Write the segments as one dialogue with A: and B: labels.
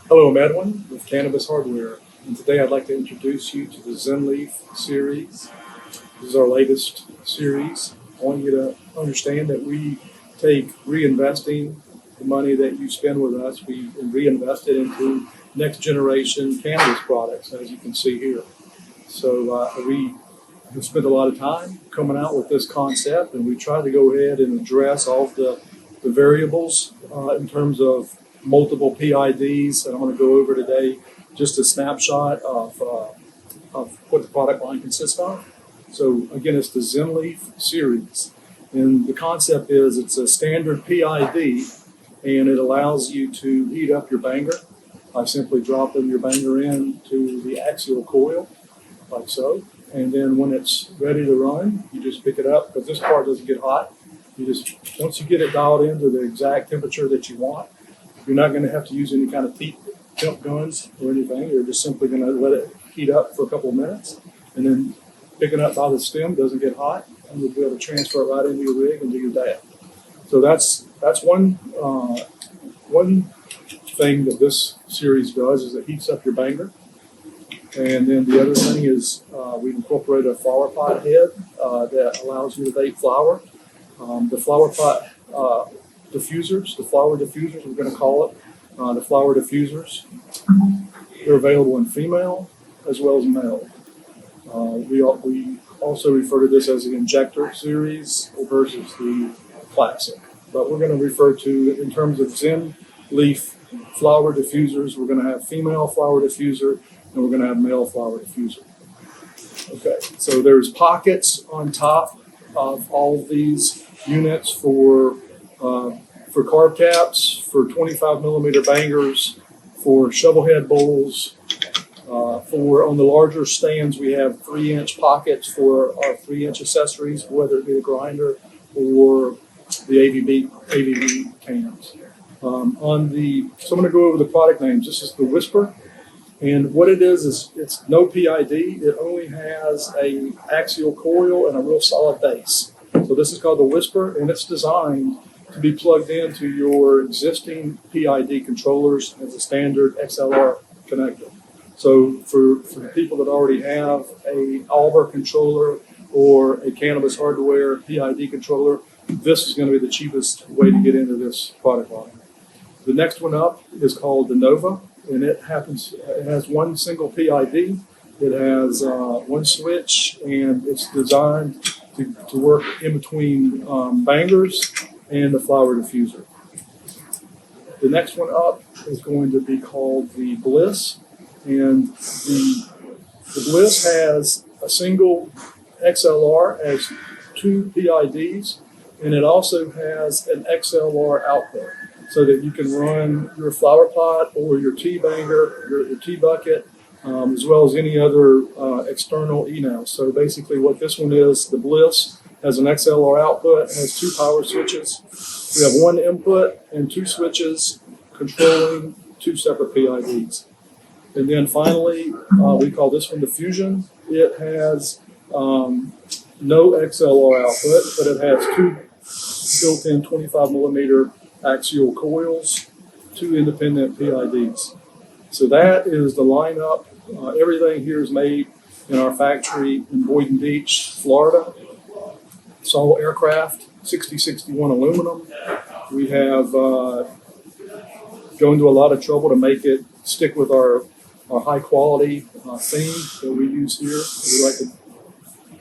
A: Hello, I'm Edwin with Cannabis Hardware, and today I'd like to introduce you to the Zenleaf series. This is our latest series. I want you to understand that we take reinvesting the money that you spend with us, we reinvest it into next generation cannabis products, as you can see here. So we have spent a lot of time coming out with this concept, and we try to go ahead and address all of the variables in terms of multiple PIDs, and I'm going to go over today just a snapshot of what the product line consists of. So again, it's the Zenleaf series, and the concept is it's a standard PID, and it allows you to heat up your banger by simply dropping your banger into the axial coil, like so. And then when it's ready to run, you just pick it up, because this part doesn't get hot. You just, once you get it dialed into the exact temperature that you want, you're not going to have to use any kind of temp guns or anything. You're just simply going to let it heat up for a couple of minutes, and then picking up by the stem doesn't get hot, and you'll be able to transfer it right into your rig and do your dab. So that's one thing that this series does, is it heats up your banger. And then the other thing is we incorporate a flower pot head that allows you to vape flower. The flower pot diffusers, the flower diffusers, we're going to call it, the flower diffusers. They're available in female as well as male. We also refer to this as the injector series versus the classic. But we're going to refer to, in terms of Zenleaf flower diffusers, we're going to have female flower diffuser, and we're going to have male flower diffuser. Okay, so there's pockets on top of all of these units for carb caps, for 25 millimeter bangers, for shovel head bowls. For on the larger stands, we have 3-inch pockets for our 3-inch accessories, whether it be the grinder or the AVB cans. So I'm going to go over the product names. This is the Whisper, and what it is it's no PID. It only has a axial coil and a real solid base. So this is called the Whisper, and it's designed to be plugged into your existing PID controllers as a standard XLR connector. So for the people that already have a Arbor controller or a Cannabis Hardware PID controller, this is going to be the cheapest way to get into this product line. The next one up is called the Nova, and it has one single PID. It has one switch, and it's designed to work in between bangers and the flower diffuser. The next one up is going to be called the Bliss, and the Bliss has a single XLR as 2 PIDs, and it also has an XLR output, so that you can run your flower pot or your tea banger, your tea bucket, as well as any other external ENOS. So basically what this one is, the Bliss has an XLR output, has 2 power switches. We have 1 input and 2 switches controlling 2 separate PIDs. And then finally, we call this one the Fusion. It has no XLR output, but it has 2 built-in 25 millimeter axial coils, 2 independent PIDs. So that is the lineup. Everything here is made in our factory in Boynton Beach, Florida. It's all aircraft, 6061 aluminum. We have gone to a lot of trouble to make it stick with our high quality theme that we use here.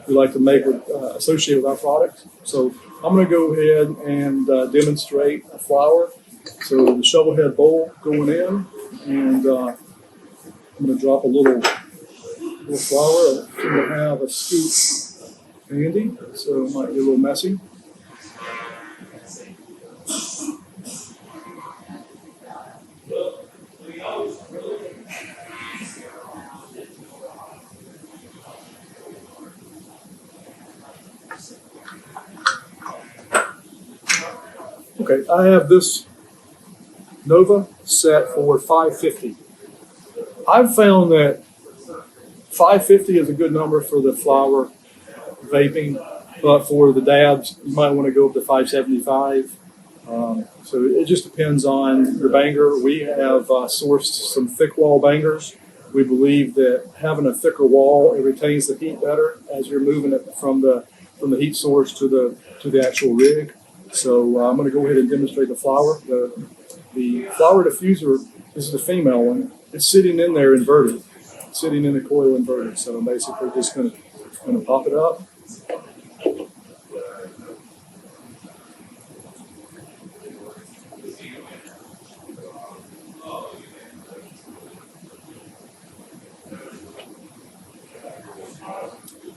A: We like to make it associate with our products. So I'm going to go ahead and demonstrate a flower. So the shovel head bowl going in, and I'm going to drop a little flower. I'm going to have a scoop handy, so it might be a little messy. Okay, I have this Nova set for $550. I've found that $550 is a good number for the flower vaping, but for the dabs, you might want to go up to $575. So it just depends on your banger. We have sourced some thick wall bangers. We believe that having a thicker wall, it retains the heat better as you're moving it from the heat source to the actual rig. So I'm going to go ahead and demonstrate the flower. The flower diffuser, this is the female one. It's sitting in there inverted, sitting in the coil inverted. So I'm basically just going to pop it up.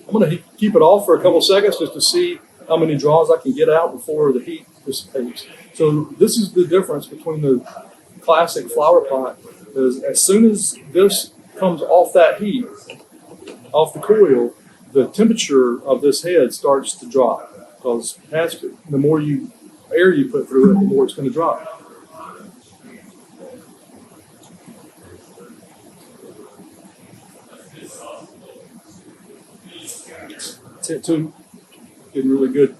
A: I'm going to keep it off for a couple seconds just to see how many draws I can get out before the heat dissipates. So this is the difference between the classic flower pot. Is as soon as this comes off that heat, off the coil, the temperature of this head starts to drop because the more air you put through it, the more it's going to drop. That's it too. Getting really good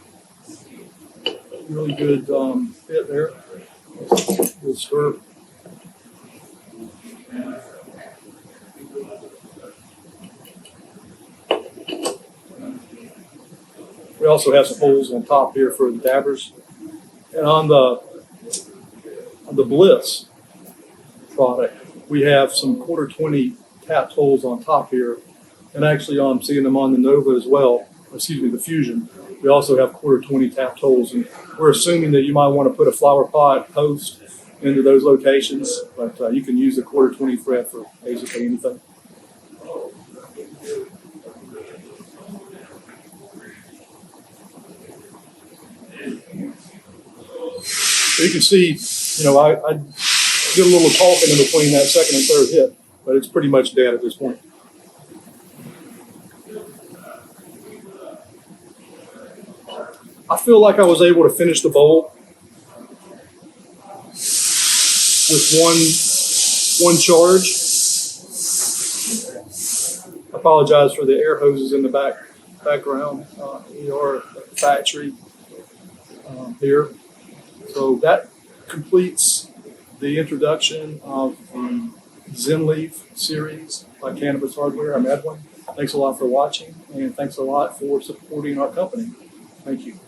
A: fit there. Good stir. We also have some holes on top here for the dabbers. And on the Bliss product, we have some 1/4-20 tapped holes on top here. And actually, I'm seeing them on the Nova as well. Excuse me, the Fusion. We also have 1/4-20 tapped holes, and we're assuming that you might want to put a flower pot post into those locations, but you can use the 1/4-20 fret for basically anything. So you can see, I did a little talking in between that second and third hit, but it's pretty much dead at this point. I feel like I was able to finish the bowl with one charge. I apologize for the air hoses in the background. We are at the factory here. So that completes the introduction of the Zenleaf series by Cannabis Hardware. I'm Edwin. Thanks a lot for watching, and thanks a lot for supporting our company. Thank you.